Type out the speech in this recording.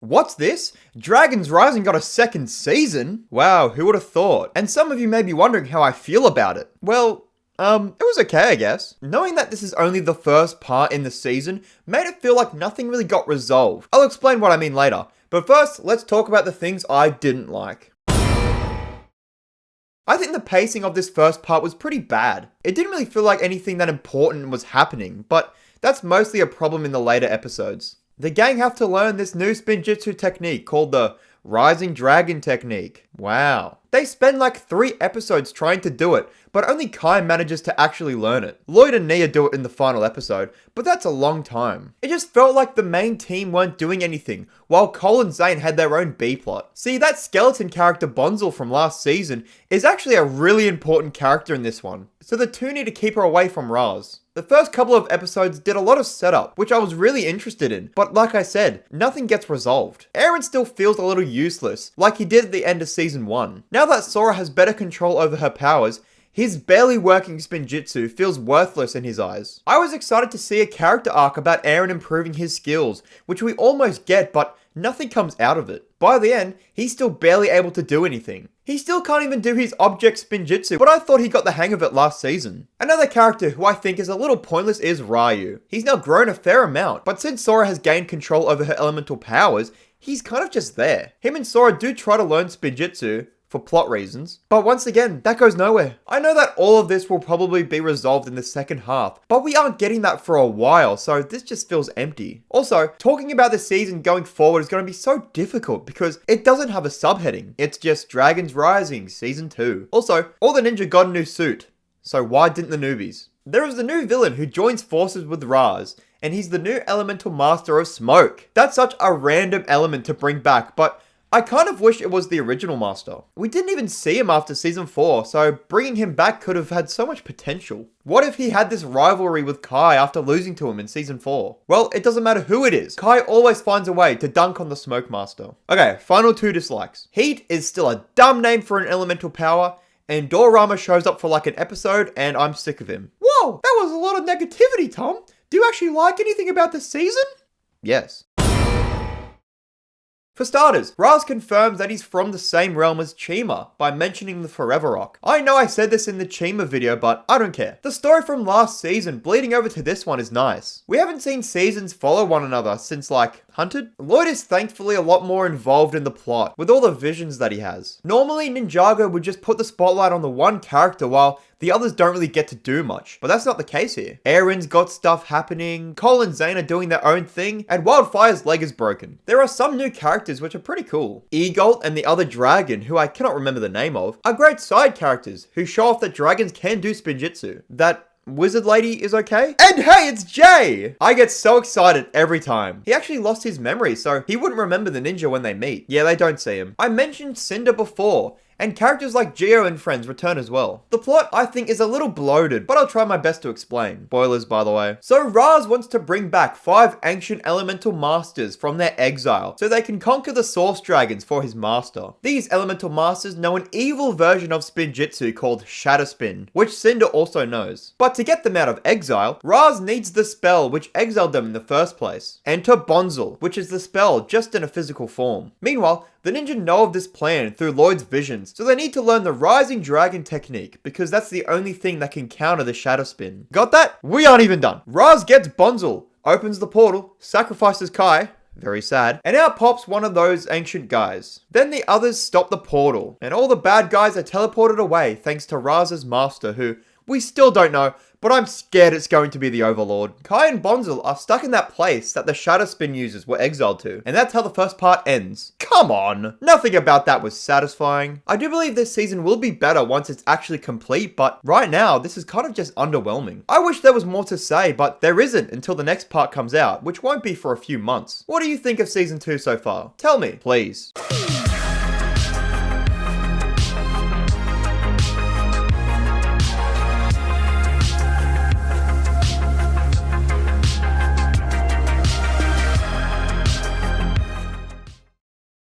What's this? Dragon's Rising got a second season? Wow, who would have thought? And some of you may be wondering how I feel about it. Well, it was okay, I guess. Knowing that this is only the first part in the season made it feel like nothing really got resolved. I'll explain what I mean later. But first, let's talk about the things I didn't like. I think the pacing of this first part was pretty bad. It didn't really feel like anything that important was happening, but that's mostly a problem in the later episodes. The gang have to learn this new spinjitzu technique called the Rising Dragon technique. Wow. They spend like 3 episodes trying to do it, but only Kai manages to actually learn it. Lloyd and Nia do it in the final episode, but that's a long time. It just felt like the main team weren't doing anything, while Cole and Zane had their own B-plot. See, that skeleton character Bonzel from last season is actually a really important character in this one, so the two need to keep her away from Raz. The first couple of episodes did a lot of setup, which I was really interested in, but like I said, nothing gets resolved. Eren still feels a little useless, like he did at the end of season 1. Now that Sora has better control over her powers, his barely working spinjitzu feels worthless in his eyes. I was excited to see a character arc about Eren improving his skills, which we almost get, but nothing comes out of it. By the end, he's still barely able to do anything. He still can't even do his object spinjitzu, but I thought he got the hang of it last season. Another character who I think is a little pointless is Ryu. He's now grown a fair amount, but since Sora has gained control over her elemental powers, he's kind of just there. Him and Sora do try to learn spinjitzu, for plot reasons. But once again, that goes nowhere. I know that all of this will probably be resolved in the second half, but we aren't getting that for a while, so this just feels empty. Also, talking about the season going forward is going to be so difficult because it doesn't have a subheading. It's just Dragon's Rising Season 2. Also, all the ninja got a new suit, so why didn't the newbies? There is the new villain who joins forces with Raz, and he's the new elemental master of smoke. That's such a random element to bring back, but I kind of wish it was the original master. We didn't even see him after season 4, so bringing him back could have had so much potential. What if he had this rivalry with Kai after losing to him in season 4? Well, it doesn't matter who it is. Kai always finds a way to dunk on the smoke master. Okay, final 2 dislikes. Heat is still a dumb name for an elemental power, and Dorama shows up for like an episode, and I'm sick of him. Whoa, that was a lot of negativity, Tom. Do you actually like anything about this season? Yes. For starters, Raz confirms that he's from the same realm as Chima by mentioning the Forever Rock. I know I said this in the Chima video, but I don't care. The story from last season bleeding over to this one is nice. We haven't seen seasons follow one another since like Hunted. Lloyd is thankfully a lot more involved in the plot with all the visions that he has. Normally Ninjago would just put the spotlight on the one character while the others don't really get to do much, but that's not the case here. Eren's got stuff happening, Cole and Zane are doing their own thing, and Wildfire's leg is broken. There are some new characters which are pretty cool. Egolt and the other dragon, who I cannot remember the name of, are great side characters who show off that dragons can do spinjitzu. That wizard lady is okay. And hey, it's Jay! I get so excited every time. He actually lost his memory, so he wouldn't remember the ninja when they meet. Yeah, they don't see him. I mentioned Cinder before, and characters like Geo and friends return as well. The plot, I think, is a little bloated, but I'll try my best to explain. Spoilers, by the way. So Raz wants to bring back 5 ancient elemental masters from their exile, so they can conquer the source dragons for his master. These elemental masters know an evil version of spinjitzu called Shatter Spin, which Cinder also knows. But to get them out of exile, Raz needs the spell which exiled them in the first place. Enter Bonzel, which is the spell just in a physical form. Meanwhile, the ninja know of this plan through Lloyd's visions, so they need to learn the Rising Dragon technique, because that's the only thing that can counter the Shatter Spin. Got that? We aren't even done. Raz gets Bonzel, opens the portal, sacrifices Kai, very sad, and out pops one of those ancient guys. Then the others stop the portal, and all the bad guys are teleported away thanks to Raz's master, who we still don't know, but I'm scared it's going to be the Overlord. Kai and Bonzel are stuck in that place that the Shatter Spin users were exiled to, and that's how the first part ends. Come on! Nothing about that was satisfying. I do believe this season will be better once it's actually complete, but right now, this is kind of just underwhelming. I wish there was more to say, but there isn't until the next part comes out, which won't be for a few months. What do you think of season 2 so far? Tell me, please.